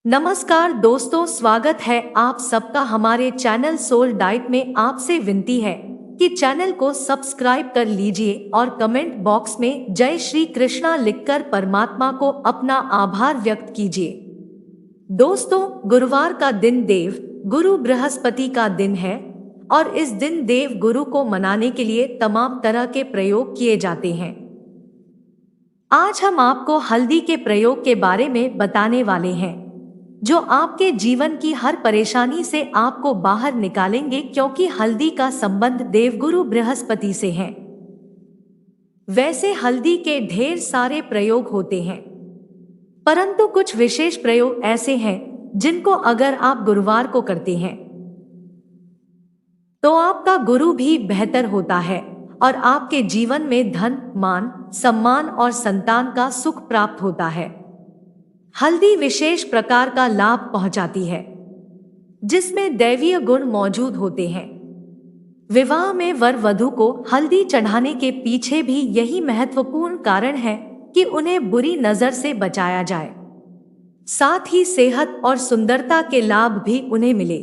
नमस्कार दोस्तों, स्वागत है आप सबका हमारे चैनल सोल डाइट में। आपसे विनती है कि चैनल को सब्सक्राइब कर लीजिए और कमेंट बॉक्स में जय श्री कृष्णा लिखकर परमात्मा को अपना आभार व्यक्त कीजिए। दोस्तों, गुरुवार का दिन देव गुरु बृहस्पति का दिन है और इस दिन देव गुरु को मनाने के लिए तमाम तरह के प्रयोग किए जाते हैं। आज हम आपको हल्दी के प्रयोग के बारे में बताने वाले हैं, जो आपके जीवन की हर परेशानी से आपको बाहर निकालेंगे, क्योंकि हल्दी का संबंध देवगुरु बृहस्पति से है। वैसे हल्दी के ढेर सारे प्रयोग होते हैं, परंतु कुछ विशेष प्रयोग ऐसे हैं जिनको अगर आप गुरुवार को करते हैं तो आपका गुरु भी बेहतर होता है और आपके जीवन में धन, मान, सम्मान और संतान का सुख प्राप्त होता है। हल्दी विशेष प्रकार का लाभ पहुंचाती है, जिसमें दैवीय गुण मौजूद होते हैं। विवाह में वर वधू को हल्दी चढ़ाने के पीछे भी यही महत्वपूर्ण कारण है कि उन्हें बुरी नजर से बचाया जाए, साथ ही सेहत और सुंदरता के लाभ भी उन्हें मिले।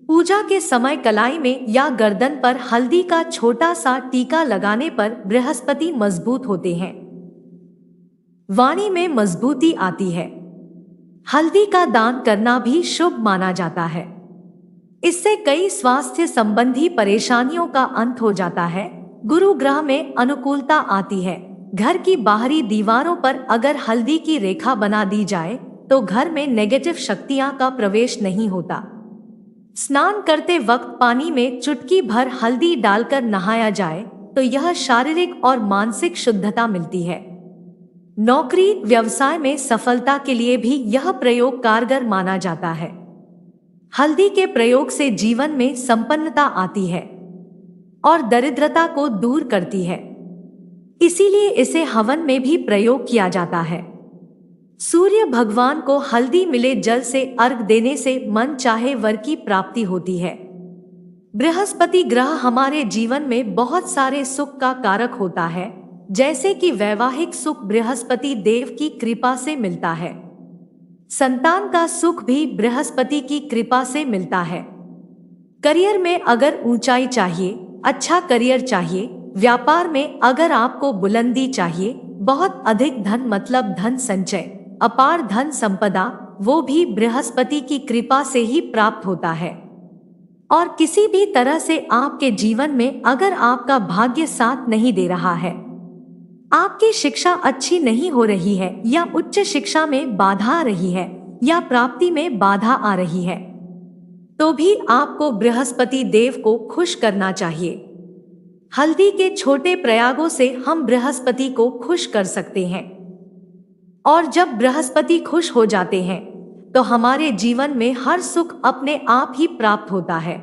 पूजा के समय कलाई में या गर्दन पर हल्दी का छोटा सा टीका लगाने पर बृहस्पति मजबूत होते हैं, वाणी में मजबूती आती है। हल्दी का दान करना भी शुभ माना जाता है। इससे कई स्वास्थ्य संबंधी परेशानियों का अंत हो जाता है। गुरु ग्रह में अनुकूलता आती है। घर की बाहरी दीवारों पर अगर हल्दी की रेखा बना दी जाए तो घर में नेगेटिव शक्तियां का प्रवेश नहीं होता। स्नान करते वक्त पानी में चुटकी भर हल्दी डालकर नहाया जाए तो यह शारीरिक और मानसिक शुद्धता मिलती है। नौकरी व्यवसाय में सफलता के लिए भी यह प्रयोग कारगर माना जाता है। हल्दी के प्रयोग से जीवन में संपन्नता आती है और दरिद्रता को दूर करती है, इसीलिए इसे हवन में भी प्रयोग किया जाता है। सूर्य भगवान को हल्दी मिले जल से अर्घ देने से मन चाहे वर की प्राप्ति होती है। बृहस्पति ग्रह हमारे जीवन में बहुत सारे सुख का कारक होता है, जैसे कि वैवाहिक सुख बृहस्पति देव की कृपा से मिलता है। संतान का सुख भी बृहस्पति की कृपा से मिलता है। करियर में अगर ऊंचाई चाहिए, अच्छा करियर चाहिए, व्यापार में अगर आपको बुलंदी चाहिए, बहुत अधिक धन मतलब धन संचय, अपार धन संपदा, वो भी बृहस्पति की कृपा से ही प्राप्त होता है। और किसी भी तरह से आपके जीवन में अगर आपका भाग्य साथ नहीं दे रहा है, आपकी शिक्षा अच्छी नहीं हो रही है, या उच्च शिक्षा में बाधा आ रही है, या प्राप्ति में बाधा आ रही है, तो भी आपको बृहस्पति देव को खुश करना चाहिए। हल्दी के छोटे प्रयागों से हम बृहस्पति को खुश कर सकते हैं, और जब बृहस्पति खुश हो जाते हैं तो हमारे जीवन में हर सुख अपने आप ही प्राप्त होता है।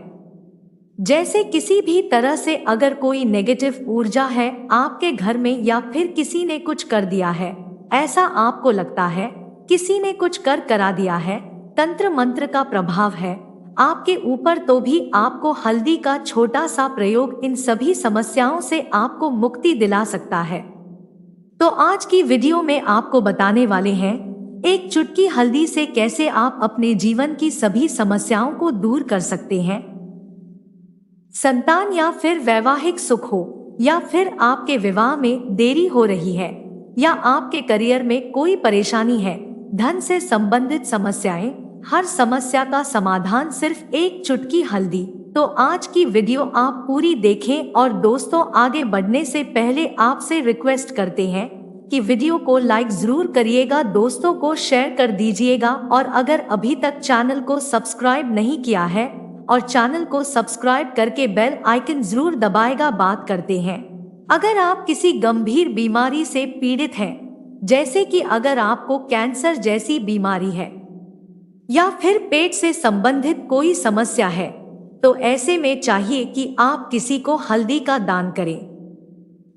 जैसे किसी भी तरह से अगर कोई नेगेटिव ऊर्जा है आपके घर में, या फिर किसी ने कुछ कर दिया है, ऐसा आपको लगता है किसी ने कुछ करा दिया है, तंत्र मंत्र का प्रभाव है आपके ऊपर, तो भी आपको हल्दी का छोटा सा प्रयोग इन सभी समस्याओं से आपको मुक्ति दिला सकता है। तो आज की वीडियो में आपको बताने वाले हैं एक चुटकी हल्दी से कैसे आप अपने जीवन की सभी समस्याओं को दूर कर सकते हैं। संतान या फिर वैवाहिक सुख हो, या फिर आपके विवाह में देरी हो रही है, या आपके करियर में कोई परेशानी है, धन से संबंधित समस्याएं, हर समस्या का समाधान सिर्फ एक चुटकी हल्दी। तो आज की वीडियो आप पूरी देखें। और दोस्तों, आगे बढ़ने से पहले आपसे रिक्वेस्ट करते हैं कि वीडियो को लाइक जरूर करिएगा, दोस्तों को शेयर कर दीजिएगा, और अगर अभी तक चैनल को सब्सक्राइब नहीं किया है और चैनल को सब्सक्राइब करके बेल आइकन जरूर दबाएगा। बात करते हैं, अगर आप किसी गंभीर बीमारी से पीड़ित हैं, जैसे कि अगर आपको कैंसर जैसी बीमारी है, या फिर पेट से संबंधित कोई समस्या है, तो ऐसे में चाहिए कि आप किसी को हल्दी का दान करें।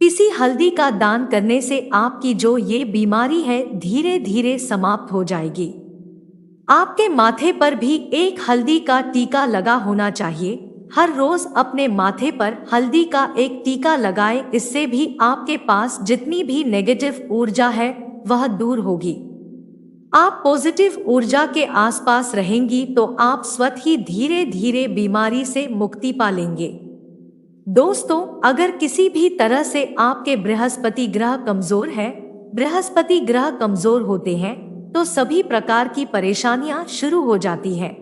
किसी हल्दी का दान करने से आपकी जो ये बीमारी है धीरे धीरे समाप्त हो जाएगी। आपके माथे पर भी एक हल्दी का टीका लगा होना चाहिए। हर रोज अपने माथे पर हल्दी का एक टीका लगाएं, इससे भी आपके पास जितनी भी नेगेटिव ऊर्जा है वह दूर होगी। आप पॉजिटिव ऊर्जा के आसपास रहेंगी तो आप स्वतः ही धीरे धीरे बीमारी से मुक्ति पा लेंगे। दोस्तों, अगर किसी भी तरह से आपके बृहस्पति ग्रह कमजोर है, बृहस्पति ग्रह कमजोर होते हैं तो सभी प्रकार की परेशानियां शुरू हो जाती हैं।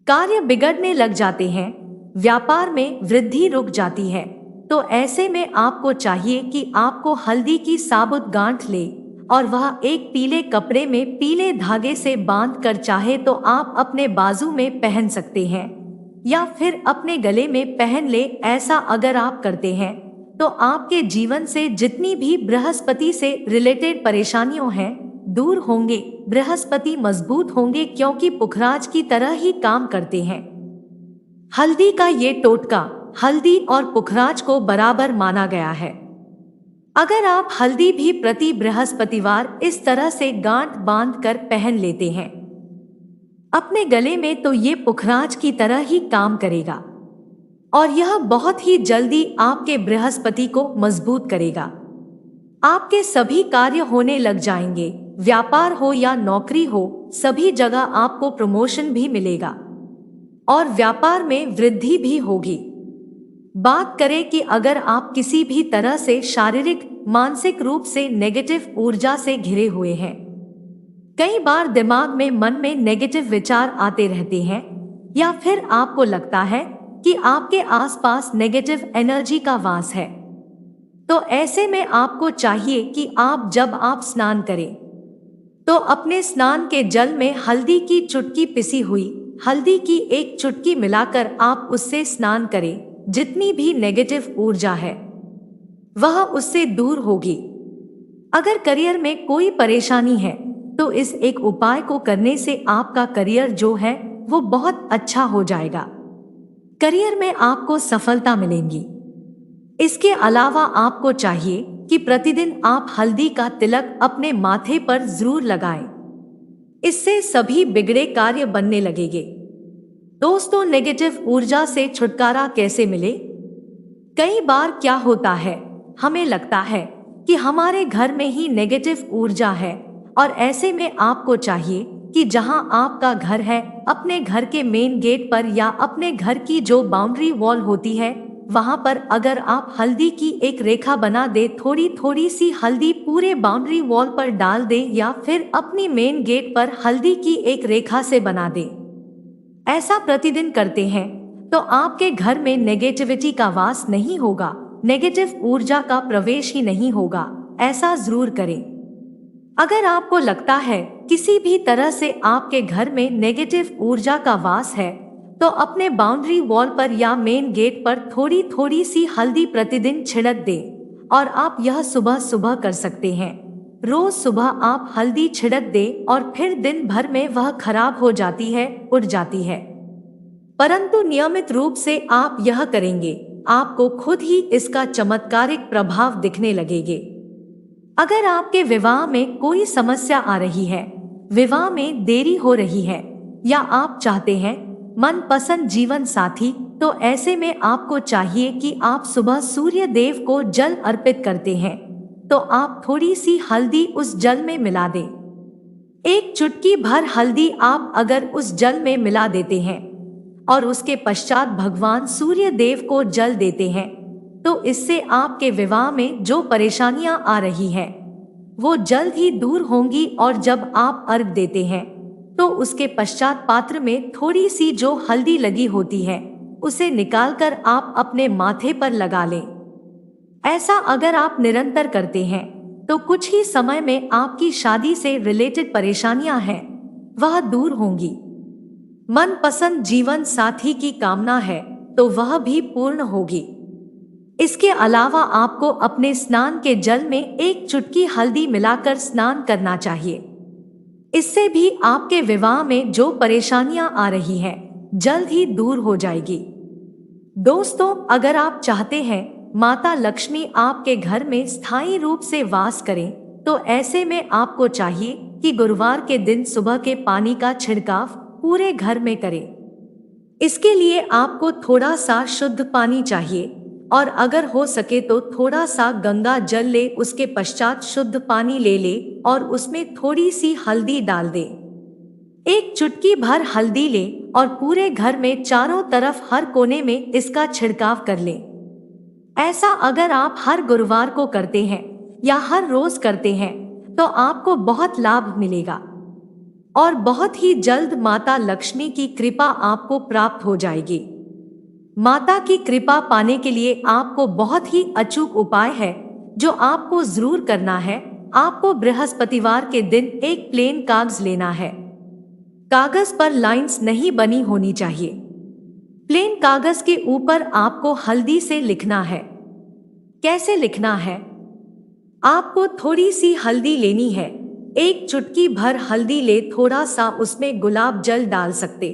कार्य बिगड़ने लग जाते हैं, व्यापार में वृद्धि रुक जाती है। तो ऐसे में आपको चाहिए कि आपको हल्दी की साबुत गांठ ले और वह एक पीले कपड़े में पीले धागे से बांध कर चाहे तो आप अपने बाजू में पहन सकते हैं या फिर अपने गले में पहन ले। ऐसा अगर आप करते हैं तो आपके जीवन से जितनी भी बृहस्पति से रिलेटेड परेशानियां हैं दूर होंगे। बृहस्पति मजबूत होंगे क्योंकि पुखराज की तरह ही काम करते हैं। हल्दी का ये टोटका हल्दी और पुखराज को बराबर माना गया है। अगर आप हल्दी भी प्रति बृहस्पतिवार इस तरह से गांठ बांध कर पहन लेते हैं अपने गले में तो ये पुखराज की तरह ही काम करेगा और यह बहुत ही जल्दी आपके बृहस्पति को मजबूत करेगा। आपके सभी कार्य होने लग जाएंगे, व्यापार हो या नौकरी हो, सभी जगह आपको प्रमोशन भी मिलेगा और व्यापार में वृद्धि भी होगी। बात करें कि अगर आप किसी भी तरह से शारीरिक मानसिक रूप से नेगेटिव ऊर्जा से घिरे हुए हैं, कई बार दिमाग में मन में नेगेटिव विचार आते रहते हैं या फिर आपको लगता है कि आपके आसपास नेगेटिव एनर्जी का वास है, तो ऐसे में आपको चाहिए कि जब आप स्नान करें तो अपने स्नान के जल में हल्दी की चुटकी पिसी हुई हल्दी की एक चुटकी मिलाकर आप उससे स्नान करें। जितनी भी नेगेटिव ऊर्जा है वह उससे दूर होगी। अगर करियर में कोई परेशानी है तो इस एक उपाय को करने से आपका करियर जो है वो बहुत अच्छा हो जाएगा। करियर में आपको सफलता मिलेगी। इसके अलावा आपको चाहिए कि प्रतिदिन आप हल्दी का तिलक अपने माथे पर जरूर लगाएं। इससे सभी बिगड़े कार्य बनने लगेंगे। दोस्तों, नेगेटिव ऊर्जा से छुटकारा कैसे मिले? कई बार क्या होता है, हमें लगता है कि हमारे घर में ही नेगेटिव ऊर्जा है और ऐसे में आपको चाहिए कि जहां आपका घर है अपने घर के मेन गेट पर या अपने घर की जो बाउंड्री वॉल होती है वहां पर अगर आप हल्दी की एक रेखा बना दे, थोड़ी थोड़ी सी हल्दी पूरे बाउंड्री वॉल पर डाल दे या फिर अपनी मेन गेट पर हल्दी की एक रेखा से बना दे। ऐसा प्रतिदिन करते हैं तो आपके घर में नेगेटिविटी का वास नहीं होगा, नेगेटिव ऊर्जा का प्रवेश ही नहीं होगा। ऐसा जरूर करें। अगर आपको लगता है किसी भी तरह से आपके घर में नेगेटिव ऊर्जा का वास है तो अपने बाउंड्री वॉल पर या मेन गेट पर थोड़ी थोड़ी सी हल्दी प्रतिदिन छिड़क दें और आप यह सुबह सुबह कर सकते हैं। रोज सुबह आप हल्दी छिड़क दें और फिर दिन भर में वह खराब हो जाती है, उड़ जाती है। परंतु नियमित रूप से आप यह करेंगे, आपको खुद ही इसका चमत्कारिक प्रभाव दिखने लगेंगे। अगर आपके विवाह में कोई समस्या आ रही है, विवाह में देरी हो रही है या आप चाहते हैं मनपसंद जीवन साथी, तो ऐसे में आपको चाहिए कि आप सुबह सूर्य देव को जल अर्पित करते हैं तो आप थोड़ी सी हल्दी उस जल में मिला दें। एक चुटकी भर हल्दी आप अगर उस जल में मिला देते हैं और उसके पश्चात भगवान सूर्य देव को जल देते हैं तो इससे आपके विवाह में जो परेशानियां आ रही हैं वो जल्द ही दूर होंगी। और जब आप अर्घ देते हैं तो उसके पश्चात पात्र में थोड़ी सी जो हल्दी लगी होती है उसे निकालकर आप अपने माथे पर लगा लें। ऐसा अगर आप निरंतर करते हैं तो कुछ ही समय में आपकी शादी से रिलेटेड परेशानियां हैं वह दूर होंगी। मनपसंद जीवन साथी की कामना है तो वह भी पूर्ण होगी। इसके अलावा आपको अपने स्नान के जल में एक चुटकी हल्दी मिलाकर स्नान करना चाहिए। इससे भी आपके विवाह में जो परेशानियां आ रही हैं जल्द ही दूर हो जाएगी। दोस्तों, अगर आप चाहते हैं माता लक्ष्मी आपके घर में स्थायी रूप से वास करें तो ऐसे में आपको चाहिए कि गुरुवार के दिन सुबह के पानी का छिड़काव पूरे घर में करें। इसके लिए आपको थोड़ा सा शुद्ध पानी चाहिए। और अगर हो सके तो थोड़ा सा गंगा जल ले। उसके पश्चात शुद्ध पानी ले ले और उसमें थोड़ी सी हल्दी डाल दे। एक चुटकी भर हल्दी ले और पूरे घर में चारों तरफ हर कोने में इसका छिड़काव कर ले। ऐसा अगर आप हर गुरुवार को करते हैं या हर रोज करते हैं तो आपको बहुत लाभ मिलेगा और बहुत ही जल्द माता लक्ष्मी की कृपा आपको प्राप्त हो जाएगी। माता की कृपा पाने के लिए आपको बहुत ही अचूक उपाय है जो आपको जरूर करना है। आपको बृहस्पतिवार के दिन एक प्लेन कागज लेना है। कागज पर लाइंस नहीं बनी होनी चाहिए। प्लेन कागज के ऊपर आपको हल्दी से लिखना है। कैसे लिखना है? आपको थोड़ी सी हल्दी लेनी है। एक चुटकी भर हल्दी ले, थोड़ा सा उसमें गुलाब जल डाल सकते।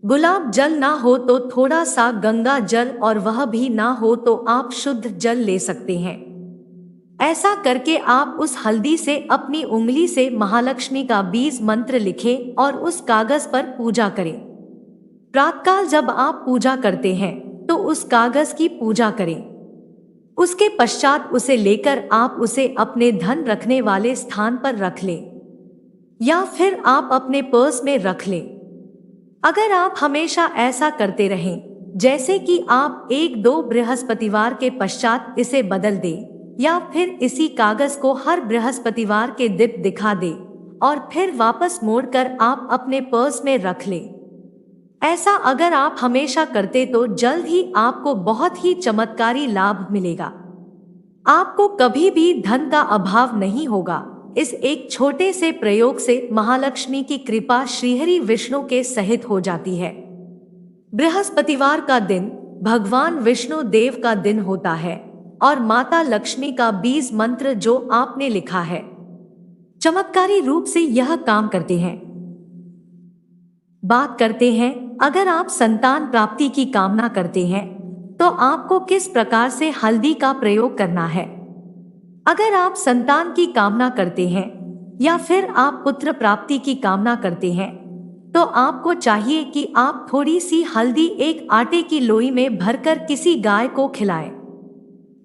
गुलाब जल ना हो तो थोड़ा सा गंगा जल, और वह भी ना हो तो आप शुद्ध जल ले सकते हैं। ऐसा करके आप उस हल्दी से अपनी उंगली से महालक्ष्मी का बीज मंत्र लिखें और उस कागज पर पूजा करें। प्रातःकाल जब आप पूजा करते हैं तो उस कागज की पूजा करें। उसके पश्चात उसे लेकर आप उसे अपने धन रखने वाले स्थान पर रख लें या फिर आप अपने पर्स में रख लें। अगर आप हमेशा ऐसा करते रहें, जैसे कि आप 1-2 बृहस्पतिवार के पश्चात इसे बदल दें या फिर इसी कागज को हर बृहस्पतिवार के दिन दिखा दें और फिर वापस मोड़कर आप अपने पर्स में रख लें। ऐसा अगर आप हमेशा करते तो जल्द ही आपको बहुत ही चमत्कारी लाभ मिलेगा। आपको कभी भी धन का अभाव नहीं होगा। इस एक छोटे से प्रयोग से महालक्ष्मी की कृपा श्रीहरि विष्णु के सहित हो जाती है। बृहस्पतिवार का दिन भगवान विष्णु देव का दिन होता है और माता लक्ष्मी का बीज मंत्र जो आपने लिखा है चमत्कारी रूप से यह काम करते हैं। बात करते हैं, अगर आप संतान प्राप्ति की कामना करते हैं तो आपको किस प्रकार से हल्दी का प्रयोग करना है। अगर आप संतान की कामना करते हैं या फिर आप पुत्र प्राप्ति की कामना करते हैं तो आपको चाहिए कि आप थोड़ी सी हल्दी एक आटे की लोई में भरकर किसी गाय को खिलाएं।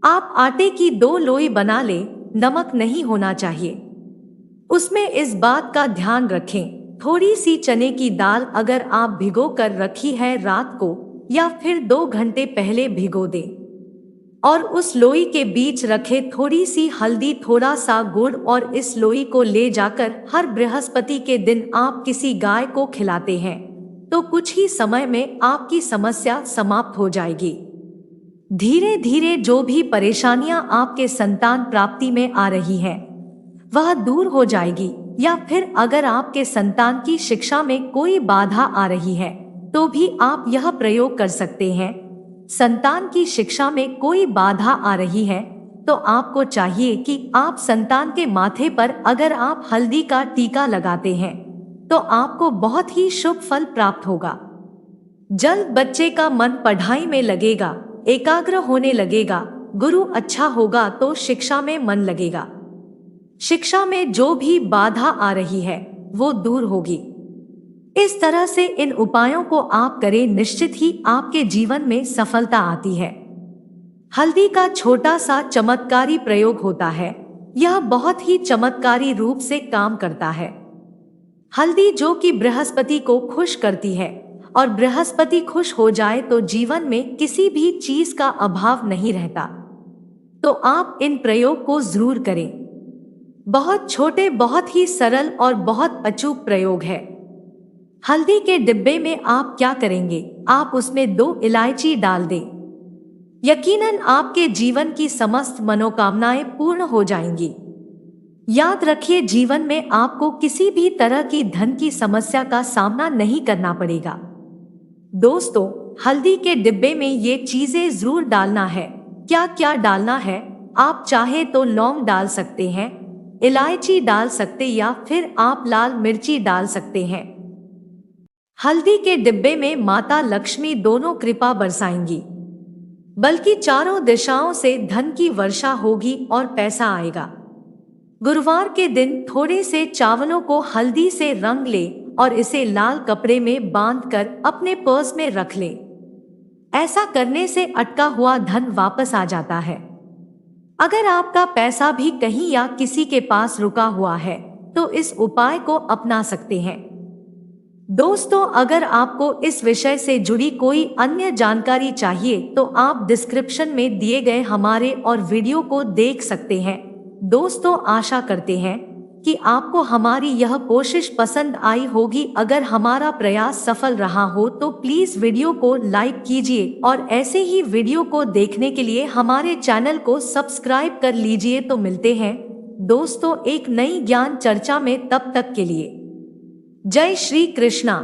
आप आटे की 2 लोई बना लें, नमक नहीं होना चाहिए। उसमें इस बात का ध्यान रखें, थोड़ी सी चने की दाल अगर आप भिगो कर रखी है रात को या फिर 2 घंटे पहले भिगो दें और उस लोई के बीच रखे थोड़ी सी हल्दी, थोड़ा सा गुड़ और इस लोई को ले जाकर हर बृहस्पति के दिन आप किसी गाय को खिलाते हैं तो कुछ ही समय में आपकी समस्या समाप्त हो जाएगी। धीरे धीरे जो भी परेशानियां आपके संतान प्राप्ति में आ रही हैं वह दूर हो जाएगी। या फिर अगर आपके संतान की शिक्षा में कोई बाधा आ रही है तो भी आप यह प्रयोग कर सकते हैं। संतान की शिक्षा में कोई बाधा आ रही है तो आपको चाहिए कि आप संतान के माथे पर अगर आप हल्दी का टीका लगाते हैं तो आपको बहुत ही शुभ फल प्राप्त होगा। जल्द बच्चे का मन पढ़ाई में लगेगा, एकाग्र होने लगेगा। गुरु अच्छा होगा तो शिक्षा में मन लगेगा। शिक्षा में जो भी बाधा आ रही है वो दूर होगी। इस तरह से इन उपायों को आप करें, निश्चित ही आपके जीवन में सफलता आती है। हल्दी का छोटा सा चमत्कारी प्रयोग होता है, यह बहुत ही चमत्कारी रूप से काम करता है। हल्दी जो कि बृहस्पति को खुश करती है और बृहस्पति खुश हो जाए तो जीवन में किसी भी चीज का अभाव नहीं रहता। तो आप इन प्रयोग को जरूर करें। बहुत छोटे, बहुत ही सरल और बहुत अचूक प्रयोग है। हल्दी के डिब्बे में आप क्या करेंगे, आप उसमें 2 इलायची डाल दें। यकीनन आपके जीवन की समस्त मनोकामनाएं पूर्ण हो जाएंगी। याद रखिए, जीवन में आपको किसी भी तरह की धन की समस्या का सामना नहीं करना पड़ेगा। दोस्तों, हल्दी के डिब्बे में ये चीजें जरूर डालना है। क्या क्या डालना है? आप चाहे तो लौंग डाल सकते हैं, इलायची डाल सकते या फिर आप लाल मिर्ची डाल सकते हैं। हल्दी के डिब्बे में माता लक्ष्मी दोनों कृपा बरसाएंगी, बल्कि चारों दिशाओं से धन की वर्षा होगी और पैसा आएगा। गुरुवार के दिन थोड़े से चावलों को हल्दी से रंग ले और इसे लाल कपड़े में बांधकर अपने पर्स में रख ले। ऐसा करने से अटका हुआ धन वापस आ जाता है। अगर आपका पैसा भी कहीं या किसी के पास रुका हुआ है तो इस उपाय को अपना सकते हैं। दोस्तों, अगर आपको इस विषय से जुड़ी कोई अन्य जानकारी चाहिए तो आप डिस्क्रिप्शन में दिए गए हमारे और वीडियो को देख सकते हैं। दोस्तों, आशा करते हैं कि आपको हमारी यह कोशिश पसंद आई होगी। अगर हमारा प्रयास सफल रहा हो तो प्लीज वीडियो को लाइक कीजिए और ऐसे ही वीडियो को देखने के लिए हमारे चैनल को सब्सक्राइब कर लीजिए। तो मिलते हैं दोस्तों एक नई ज्ञान चर्चा में, तब तक के लिए जय श्री कृष्णा।